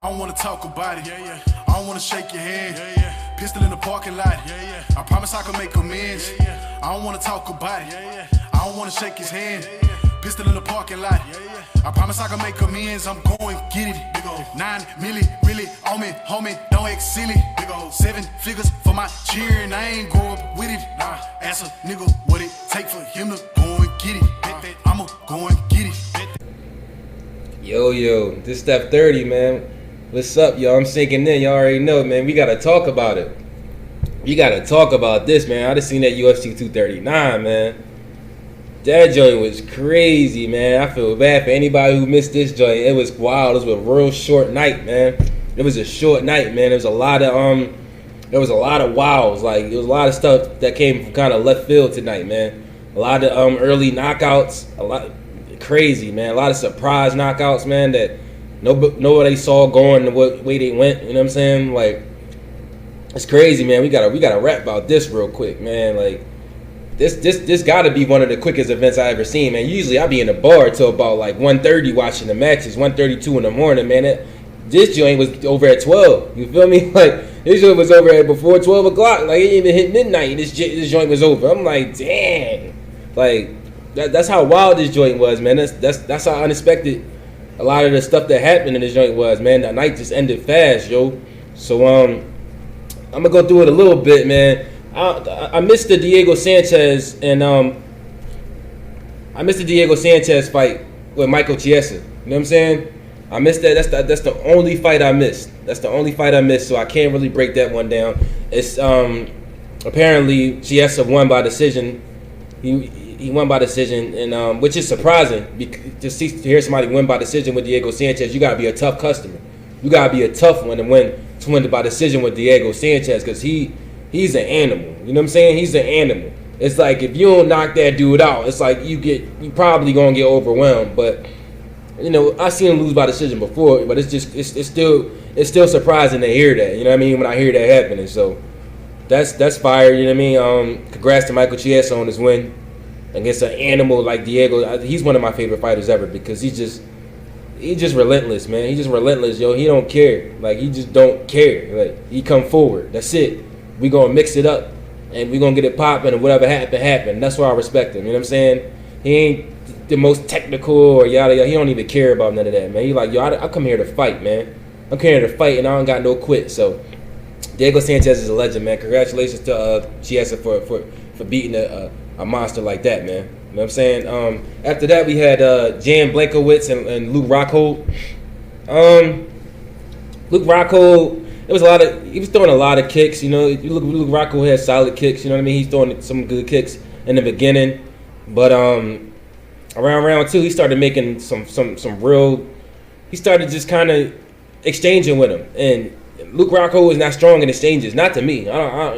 I don't wanna talk about it, I don't wanna shake your hand, Pistol in the parking lot, I promise I can make amends, I don't wanna talk about it, I don't wanna shake his hand, Pistol in the parking lot, I promise I can make amends, I'm going get it, 9 milli, really, on me, homie, don't act silly, 7 figures for my cheer and I ain't grow up with it, ask a nigga what it take for him to go and get it, I'ma go and get it. Yo, this Step 30, man. What's up, y'all? I'm sinking in. Y'all already know, man. We gotta talk about it. We gotta talk about this, man. I just seen that UFC 239, man. That joint was crazy, man. I feel bad for anybody who missed this joint. It was wild. It was a real short night, man. It was a short night, man. There was a lot of wows. Like, there was a lot of stuff that came from kind of left field tonight, man. A lot of early knockouts. Crazy, man. A lot of surprise knockouts, man, that nobody saw going the way they went. You know what I'm saying? Like, it's crazy, man. We gotta rap about this real quick, man. Like, this gotta be one of the quickest events I ever seen, man. Usually I be in the bar till about like 1:30 watching the matches, 1:32 in the morning, man. This joint was over at 12. You feel me? Like, this joint was over at before 12 o'clock. Like, it didn't even hit midnight. This joint was over. I'm like, dang. Like, that's how wild this joint was, man. That's how unexpected a lot of the stuff that happened in this joint was, man. That night just ended fast, yo. So I'm gonna go through it a little bit, man. I missed the Diego Sanchez and I missed the Diego Sanchez fight with Michael Chiesa. You know what I'm saying? I missed that. That's the only fight I missed. That's the only fight I missed. So I can't really break that one down. It's apparently Chiesa won by decision. He won by decision, and which is surprising. To hear somebody win by decision with Diego Sanchez, you gotta be a tough customer. You gotta be a tough one to win by decision with Diego Sanchez, because he's an animal. You know what I'm saying? He's an animal. It's like, if you don't knock that dude out, it's like you probably gonna get overwhelmed. But you know, I seen him lose by decision before, but it's still surprising to hear that. You know what I mean? When I hear that happening, so that's fire. You know what I mean? Congrats to Michael Chiesa on his win against an animal like Diego. He's one of my favorite fighters ever, because he's just relentless, man. He's just relentless, yo. He don't care. Like, he just don't care. Like, he come forward. That's it. We gonna mix it up, and we gonna get it popping, and whatever happened. That's why I respect him. You know what I'm saying? He ain't the most technical or yada yada. He don't even care about none of that, man. He like, yo, I come here to fight, man. I'm here to fight, and I don't got no quit. So Diego Sanchez is a legend, man. Congratulations to Chiesa for beating a monster like that, man. You know what I'm saying? After that, we had Jan Blachowicz and Luke Rockhold. Luke Rockhold, he was throwing a lot of kicks. You know, Luke Rockhold had solid kicks. You know what I mean? He's throwing some good kicks in the beginning, but around round 2, he started making some real. He started just kind of exchanging with him, and Luke Rockhold is not strong in exchanges. Not to me. I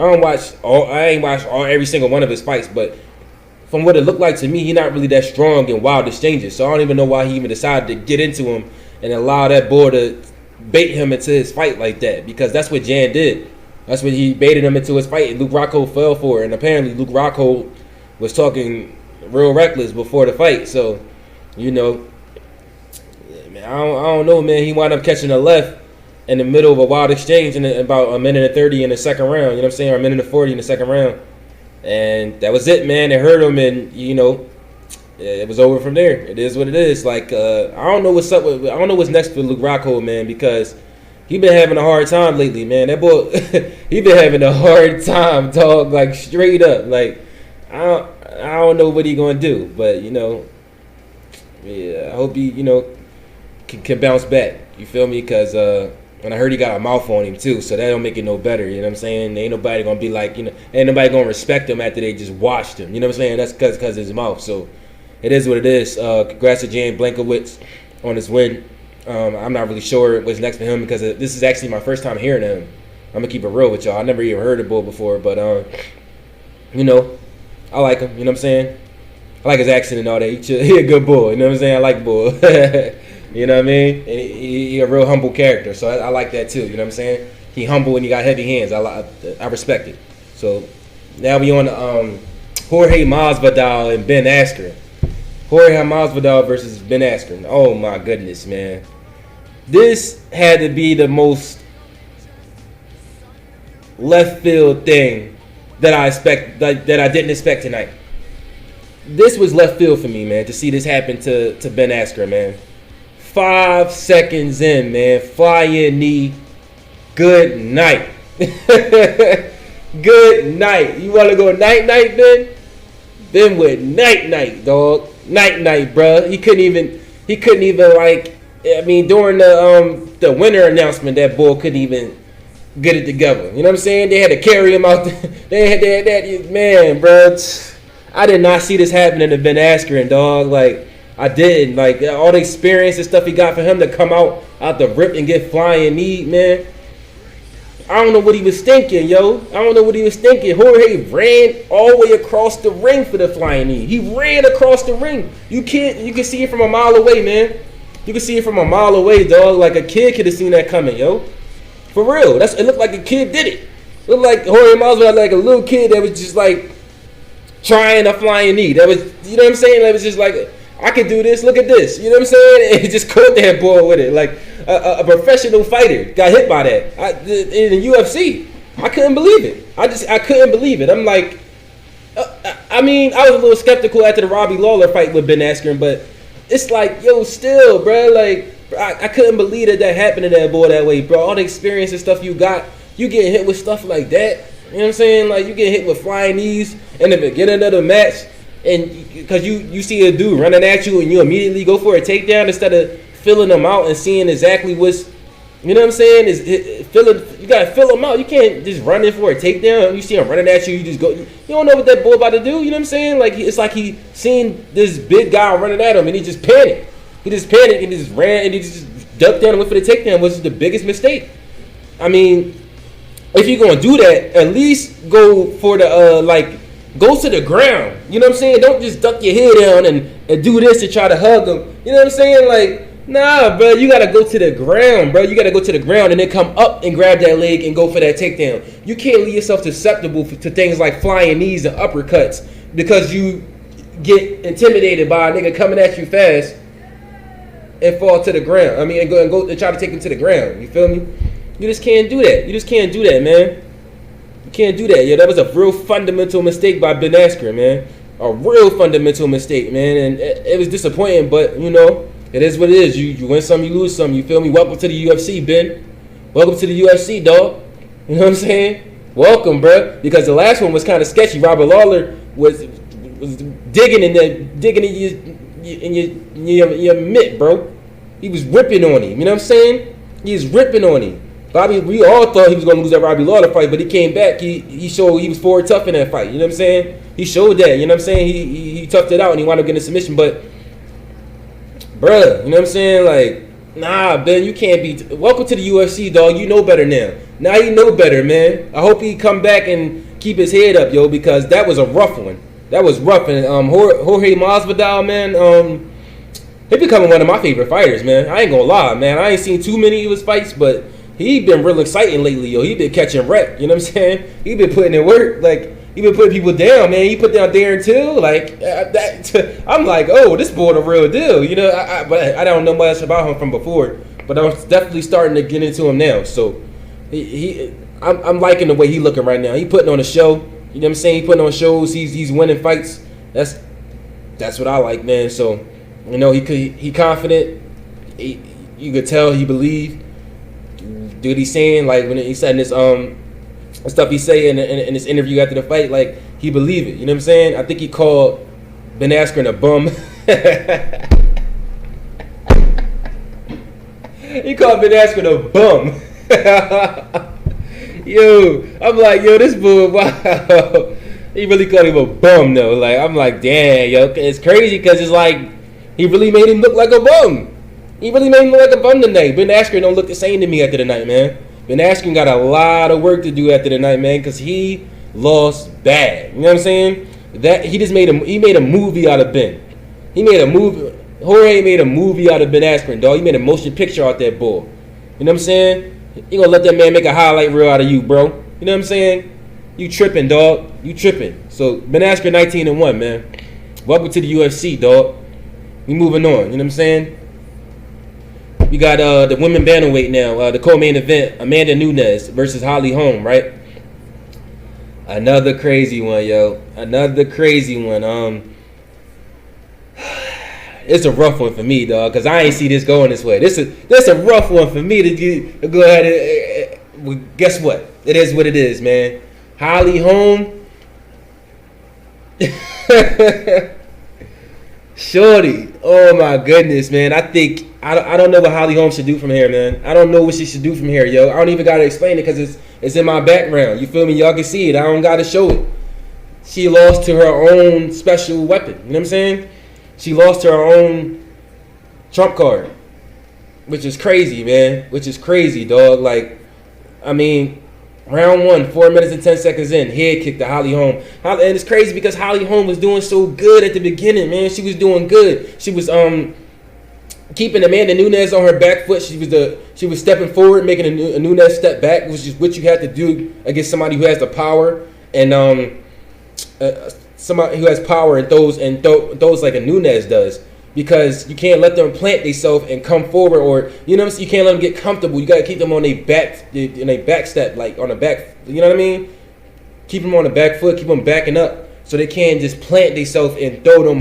ain't watched every single one of his fights, but from what it looked like to me, he's not really that strong in wild exchanges. So I don't even know why he even decided to get into him and allow that boy to bait him into his fight like that, because that's what Jan did. That's what he baited him into his fight, and Luke Rockhold fell for it. And apparently Luke Rockhold was talking real reckless before the fight. So, you know, man, I don't know, man. He wound up catching a left in the middle of a wild exchange in about a minute and 30 in the second round, you know what I'm saying, or a minute and 40 in the second round. And that was it, man. It hurt him, and, you know, it was over from there. It is what it is. Like, I don't know what's next for Luke Rockhold, man, because he been having a hard time lately, man. That boy, he been having a hard time, dog, like, straight up. Like, I don't know what he gonna do, but, you know, yeah, I hope he, you know, can bounce back. You feel me? Because, and I heard he got a mouth on him too, so that don't make it no better. You know what I'm saying? Ain't nobody gonna be like, you know, ain't nobody gonna respect him after they just washed him. You know what I'm saying? That's because of his mouth. So it is what it is. Congrats to Jan Blachowicz on his win. I'm not really sure what's next for him, because this is actually my first time hearing him. I'm gonna keep it real with y'all. I never even heard of Bull before, but you know, I like him. You know what I'm saying? I like his accent and all that. He a good bull. You know what I'm saying? I like Bull. You know what I mean? And he a real humble character, so I like that too. You know what I'm saying? He humble and he got heavy hands. I respect it. So now we on Jorge Masvidal and Ben Askren. Jorge Masvidal versus Ben Askren. Oh my goodness, man! This had to be the most left field thing that I didn't expect tonight. This was left field for me, man, to see this happen to Ben Askren, man. 5 seconds in, man. Flying knee. Good night. Good night. You want to go night-night, Ben? Ben went night-night, dog. Night-night, bro. He couldn't even like, I mean, during the winner announcement, that boy couldn't even get it together. You know what I'm saying? They had to carry him out. They had that, man, bro. I did not see this happening to Ben Askren, dog. Like, I didn't. Like, all the experience and stuff he got for him to come out the rip and get flying knee, man. I don't know what he was thinking, yo. I don't know what he was thinking. Jorge ran all the way across the ring for the flying knee. He ran across the ring. You can see it from a mile away, man. You can see it from a mile away, dog. Like a kid could have seen that coming, yo. For real. It looked like a kid did it. It looked like Jorge Masvidal was like a little kid that was just like trying a flying knee. That was, you know what I'm saying? That was just like, I could do this. Look at this. You know what I'm saying? And he just caught that boy with it. Like a professional fighter got hit by that in the UFC. I couldn't believe it. I couldn't believe it. I'm like, I mean, I was a little skeptical after the Robbie Lawler fight with Ben Askren, but it's like, yo, still, bro, like, I couldn't believe that happened to that boy that way, bro. All the experience and stuff you got, you getting hit with stuff like that. You know what I'm saying? Like, you get hit with flying knees in the beginning of the match, and because you see a dude running at you and you immediately go for a takedown instead of filling them out and seeing exactly what's, you know what I'm saying? You gotta fill them out. You can't just run in for a takedown. You see him running at you, you just go. You don't know what that boy about to do. You know what I'm saying? Like, it's like he seen this big guy running at him and he just panicked. He just panicked and just ran and he just ducked down and went for the takedown, which is the biggest mistake. I mean, if you're gonna do that, at least go for the go to the ground. You know what I'm saying? Don't just duck your head down and do this to try to hug him. You know what I'm saying? Like, nah, bro, you gotta go to the ground, bro. You gotta go to the ground and then come up and grab that leg and go for that takedown. You can't leave yourself susceptible to things like flying knees and uppercuts because you get intimidated by a nigga coming at you fast and fall to the ground. I mean, and go and try to take him to the ground. You feel me? You just can't do that. You just can't do that, man. You can't do that. Yeah, that was a real fundamental mistake by Ben Askren, man. A real fundamental mistake, man. And it was disappointing, but, you know, it is what it is. You win some, you lose some. You feel me? Welcome to the UFC, Ben. Welcome to the UFC, dog. You know what I'm saying? Welcome, bro. Because the last one was kind of sketchy. Robert Lawler was digging in your mitt, bro. He was ripping on him. You know what I'm saying? He was ripping on him. We all thought he was going to lose that Robbie Lawler fight, but he came back. He showed he was forward tough in that fight. You know what I'm saying? He showed that. You know what I'm saying? He toughed it out and he wound up getting a submission. But, bruh, you know what I'm saying? Like, nah, Ben, you can't be. Welcome to the UFC, dog. You know better now. Now you know better, man. I hope he come back and keep his head up, yo, because that was a rough one. That was rough. And Jorge Masvidal, man, he becoming one of my favorite fighters, man. I ain't gonna lie, man. I ain't seen too many of his fights, but he been real exciting lately, yo. He been catching wreck, you know what I'm saying? He been putting in work, like, he been putting people down, man. He put down Darren Till, like, I'm like, oh, this boy the real deal, you know? But I don't know much about him from before, but I'm definitely starting to get into him now. So, I'm liking the way he looking right now. He putting on a show, you know what I'm saying? He putting on shows, he's winning fights. That's what I like, man. So, you know, he confident. You could tell he believe. Dude, he's saying, like, when he said this stuff he say in this interview after the fight, like, he believe it. You know what I'm saying? I think he called Ben Askren a bum. He called Ben Askren a bum. Yo, I'm like, yo, this boy, wow. He really called him a bum, though. Like, I'm like, damn, yo, it's crazy because it's like he really made him look like a bum. He really made him look like a bum tonight. Ben Askren don't look the same to me after the night, man. Ben Askren got a lot of work to do after the night, man, because he lost bad. You know what I'm saying? That he made a movie out of Ben. He made a movie. Jorge made a movie out of Ben Askren, dog. He made a motion picture out that bull. You know what I'm saying? You gonna let that man make a highlight reel out of you, bro? You know what I'm saying? You tripping, dog. You tripping. So Ben Askren 19-1, man. Welcome to the UFC, dog. We moving on. You know what I'm saying? We got the women bantamweight now. The co-main event: Amanda Nunes versus Holly Holm. Right. Another crazy one, yo. Another crazy one. It's a rough one for me, dog, because I ain't see this going this way. This a rough one for me to go ahead and well, guess what? It is what it is, man. Holly Holm. Shorty. Oh, my goodness, man. I don't know what Holly Holm should do from here, man. I don't know what she should do from here, yo. I don't even got to explain it because it's in my background. You feel me? Y'all can see it. I don't got to show it. She lost to her own special weapon. You know what I'm saying? She lost to her own trump card, which is crazy, man. Which is crazy, dog. Like, I mean, round 1, 4 minutes and 10 seconds in, head kick to Holly Holm. And it's crazy because Holly Holm was doing so good at the beginning, man. She was doing good. She was keeping Amanda Nunes on her back foot. She was stepping forward, making a Nunes step back, which is what you have to do against somebody who has the power and somebody who has power and throws like a Nunes does, because you can't let them plant themselves and come forward, or you can't let them get comfortable. You got to keep them on their back step, like on the back. You know what I mean? Keep them on the back foot, keep them backing up, so they can't just plant themselves and throw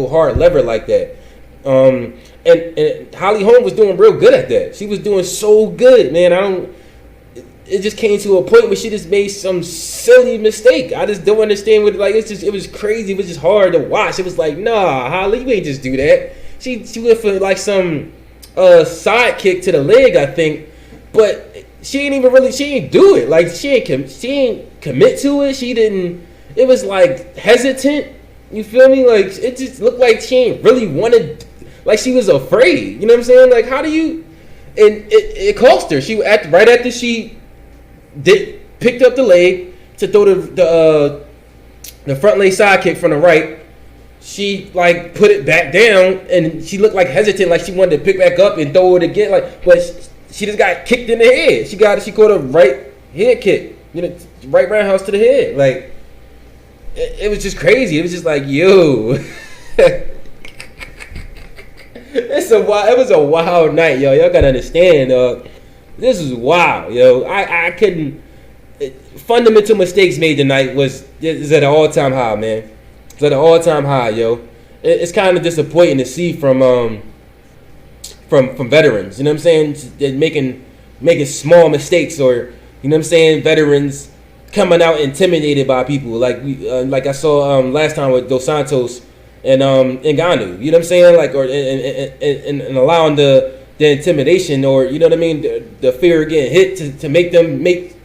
hard lever like that. And Holly Holm was doing real good at that. She was doing so good, man. It just came to a point where she just made some silly mistake. I just don't understand what, like, it was crazy. It was just hard to watch. It was like, nah, Holly, you ain't just do that. She went for like some side kick to the leg, I think, but she ain't do it. Like, she ain't commit to it. It was like hesitant. You feel me? Like, it just looked like she ain't really wanted, like she was afraid. You know what I'm saying? Like, how do you, and it cost her. Right after she picked up the leg to throw the front leg side kick from the right, she like put it back down, and she looked like hesitant, like she wanted to pick back up and throw it again, like, but she just got kicked in the head. She caught a right head kick, right roundhouse to the head. Like, it was just crazy. It was just like, yo. It was a wild night, yo. Y'all gotta understand, this is wild, yo. I couldn't. Fundamental mistakes made tonight is at an all-time high, man. It's at an all-time high, yo. It's kind of disappointing to see from veterans. You know what I'm saying? They're making small mistakes, or you know what I'm saying? Veterans coming out intimidated by people, like I saw last time with Dos Santos and Ngannou. You know what I'm saying? Like, or and allowing the intimidation, or you know what I mean, the fear of getting hit to make them make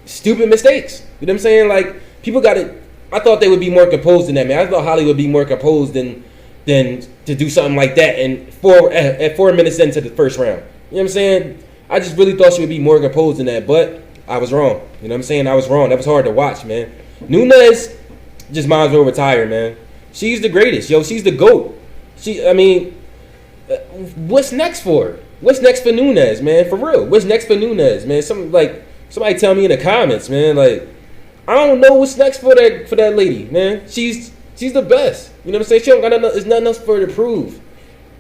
stupid mistakes. You know what I'm saying? Like, people got it. I thought they would be more composed than that, man. I thought Holly would be more composed than to do something like that. And at 4 minutes into the first round, you know what I'm saying? I just really thought she would be more composed than that, but I was wrong. You know what I'm saying? I was wrong. That was hard to watch, man. Nunes just might as well retire, man. She's the greatest, yo. She's the GOAT. What's next for her? What's next for Nunes, man? For real. What's next for Nunes, man? Somebody tell me in the comments, man. Like, I don't know what's next for that lady, man. She's the best. You know what I'm saying? She don't got nothing. It's nothing else for her to prove.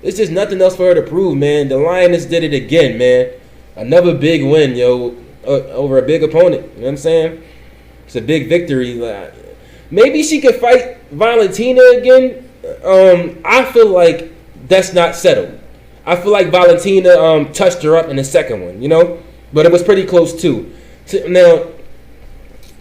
It's just nothing else for her to prove, man. The Lioness did it again, man. Another big win, yo, over a big opponent. You know what I'm saying? It's a big victory. Maybe she could fight Valentina again. I feel like that's not settled. I feel like Valentina touched her up in the second one, you know? But it was pretty close, too. Now,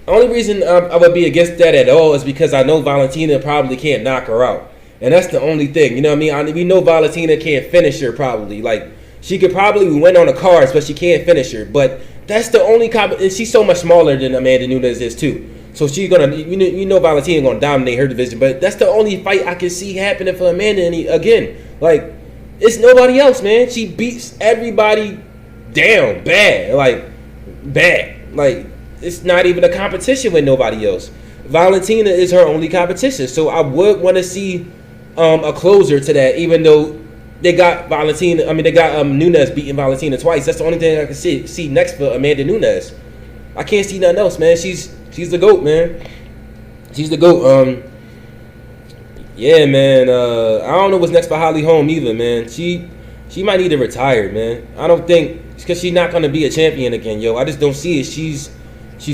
the only reason I would be against that at all is because I know Valentina probably can't knock her out. And that's the only thing, you know what I mean? We know Valentina can't finish her probably. Like, she could probably win on the cards, but she can't finish her. But that's the only she's so much smaller than Amanda Nunes is, too. So she's gonna, you know, Valentina gonna dominate her division. But that's the only fight I can see happening for Amanda again. Like, it's nobody else, man. She beats everybody down bad. Like, it's not even a competition with nobody else. Valentina is her only competition. So I would want to see a closer to that, even though they got Nunes beating Valentina twice. That's the only thing I can see next for Amanda Nunes. I can't see nothing else, man. She's the GOAT, man. She's the GOAT. Yeah, man. I don't know what's next for Holly Holm either, man. She she might need to retire, man. I don't think because she's not gonna be a champion again, yo. I just don't see it. She's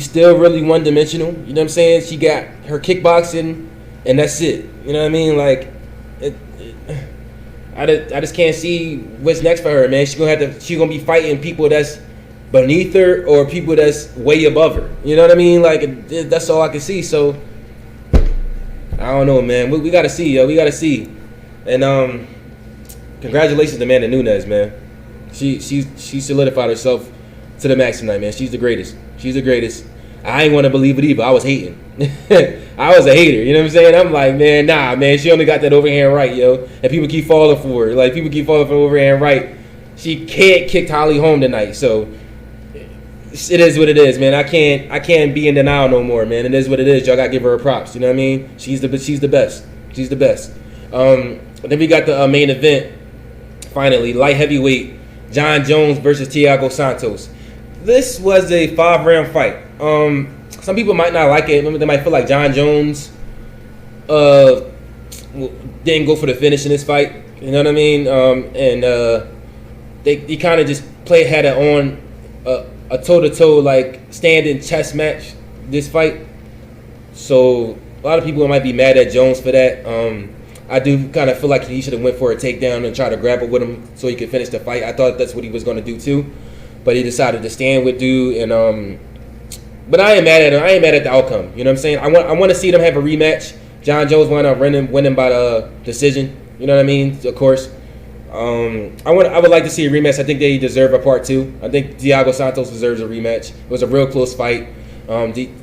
still really one dimensional. You know what I'm saying? She got her kickboxing, and that's it. You know what I mean? Like, I just can't see what's next for her, man. She's gonna be fighting people that's beneath her or people that's way above her. You know what I mean? Like, that's all I can see. So I don't know, man. We gotta see, yo. We gotta see. And congratulations to Amanda Nunes, man. She solidified herself to the max tonight, man. She's the greatest. She's the greatest. I ain't want to believe it either. I was hating. I was a hater. You know what I'm saying? I'm like, man, nah, man. She only got that overhand right, yo. And people keep falling for her. Like, people keep falling for overhand right. She can't kick Holly home tonight. So it is what it is, man. I can't be in denial no more, man. It is what it is. Y'all gotta give her her props. You know what I mean? She's the best. She's the best. Then we got the main event. Finally, light heavyweight, Jon Jones versus Thiago Santos. This was a 5-round fight. Some people might not like it. They might feel like Jon Jones didn't go for the finish in this fight. You know what I mean? They kind of just had it on a toe-to-toe, like, standing chess match, this fight. So a lot of people might be mad at Jones for that. I do kind of feel like he should have went for a takedown and tried to grapple with him so he could finish the fight. I thought that's what he was going to do too, but he decided to stand with dude. And but I ain't mad at him. I ain't mad at the outcome. You know what I'm saying? I want to see them have a rematch. Jon Jones wound up winning by the decision. You know what I mean? Of course. I would like to see a rematch. I think they deserve a part 2. I think Thiago Santos deserves a rematch. It was a real close fight.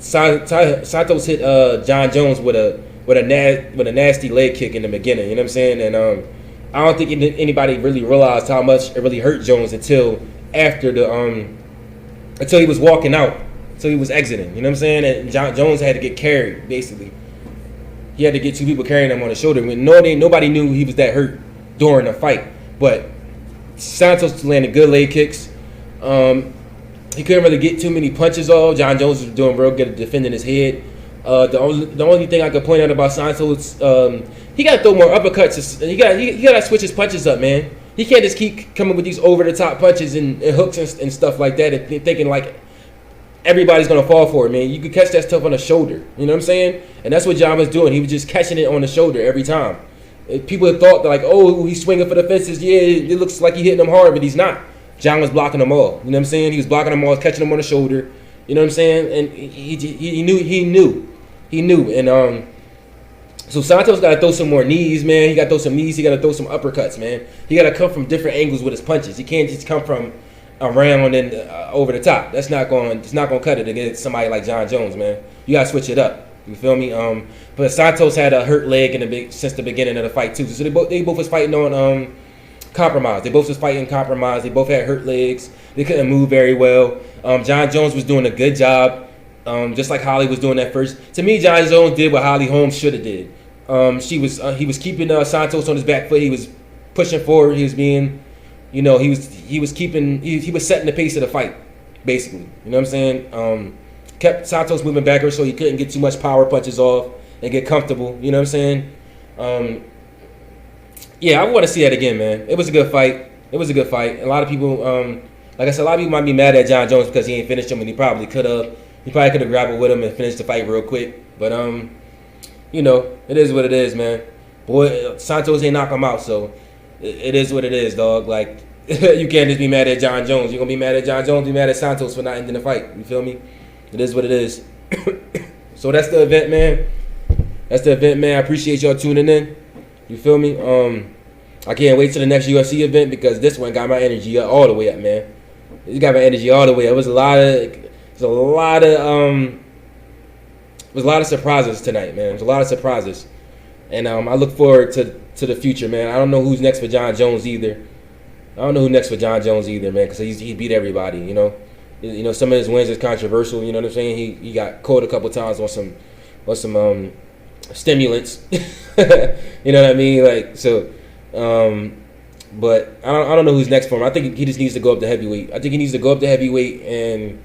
Santos hit Jon Jones with a nasty leg kick in the beginning. You know what I'm saying? And I don't think anybody really realized how much it really hurt Jones until after until he was walking out, until he was exiting. You know what I'm saying? And Jon Jones had to get carried, basically. He had to get 2 people carrying him on his shoulder. When nobody knew he was that hurt during the fight. But Santos landed good leg kicks. He couldn't really get too many punches off. Jon Jones was doing real good at defending his head. The only thing I could point out about Santos, he got to throw more uppercuts. He got to switch his punches up, man. He can't just keep coming with these over-the-top punches and hooks and stuff like that and thinking like everybody's going to fall for it, man. You could catch that stuff on the shoulder. You know what I'm saying? And that's what Jon was doing. He was just catching it on the shoulder every time. People thought that, like, oh, he's swinging for the fences. Yeah, it looks like he's hitting them hard, but he's not. Jon was blocking them all. You know what I'm saying? He was blocking them all, catching them on the shoulder. You know what I'm saying? And he knew. And so Santos got to throw some more knees, man. He got to throw some knees. He got to throw some uppercuts, man. He got to come from different angles with his punches. He can't just come from around and over the top. It's not going to cut it against somebody like Jon Jones, man. You got to switch it up. You feel me? But Santos had a hurt leg since the beginning of the fight too. So they both was fighting on compromise. They both was fighting compromise. They both had hurt legs. They couldn't move very well. Jon Jones was doing a good job, just like Holly was doing that first. To me, Jon Jones did what Holly Holmes should have did. He was keeping Santos on his back foot. He was pushing forward. He was being, he was setting the pace of the fight, basically. You know what I'm saying? Kept Santos moving backwards so he couldn't get too much power punches off and get comfortable. You know what I'm saying? Yeah, I want to see that again, man. It was a good fight. A lot of people, like I said, a lot of people might be mad at Jon Jones because he ain't finished him, and he probably could have. He probably could have grappled with him and finished the fight real quick. But it is what it is, man. Boy, Santos ain't knock him out, so it is what it is, dog. Like, you can't just be mad at Jon Jones. You're gonna be mad at Jon Jones, be mad at Santos for not ending the fight. You feel me? It is what it is. So that's the event, man. I appreciate y'all tuning in. You feel me? I can't wait till the next UFC event because this one got my energy all the way up, man. It got my energy all the way up. It was a lot of surprises tonight, man. It was a lot of surprises. And I look forward to the future, man. I don't know who's next for Jon Jones either. man, because he beat everybody, you know. Some of his wins is controversial. You know what I'm saying? He got caught a couple times on some stimulants. You know what I mean? Like, so, but I don't know who's next for him. I think he just needs to go up to heavyweight. And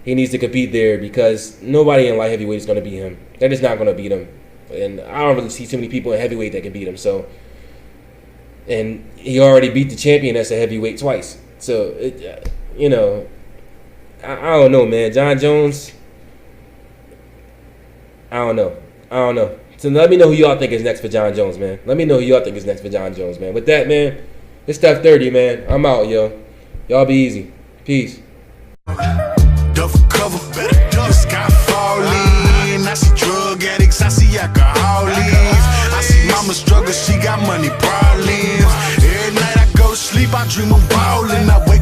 he needs to compete there because nobody in light heavyweight is going to beat him. They're just not going to beat him. And I don't really see too many people in heavyweight that can beat him. So and he already beat the champion that's a heavyweight twice. So you know, I don't know, man. John Jones, I don't know. So let me know who y'all think is next for John Jones, man. Let me know who y'all think is next for John Jones, man. With that, man, it's Steph 30, man. I'm out, yo. Y'all be easy. Peace. Duffel cover, the sky falling. I see drug addicts, I see alcoholics. I see mama struggle, she got money problems. Every night I go to sleep, I dream of ballin'. I wake